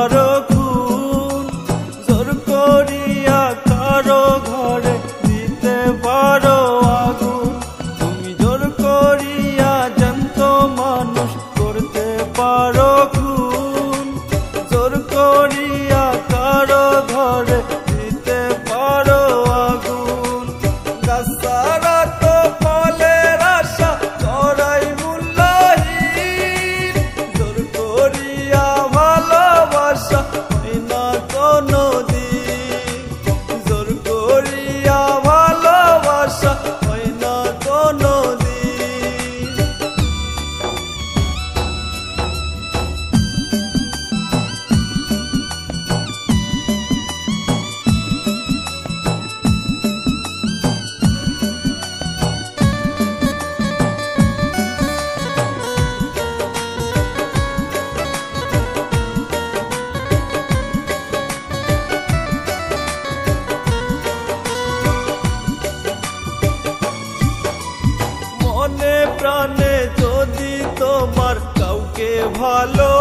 পারো খুন, জোর করিয়া কারো ঘরে দিতে পারো আগুন। তুমি জোর করিয়া জ্যান্ত মানুষ করতে পারো খুন, জোর করিয়া কারো ঘরে দিতে পারো আগুন। গাছারা তো ফলের আশা করাই মূল্যহীন, জোর করিয়া ভালোবাসা হয় না কোনো দিন, জোর করিয়া ভালোবাসা হয় না কোনো দিন। মনে প্রাণে যদি তোমার কাউকে ভালো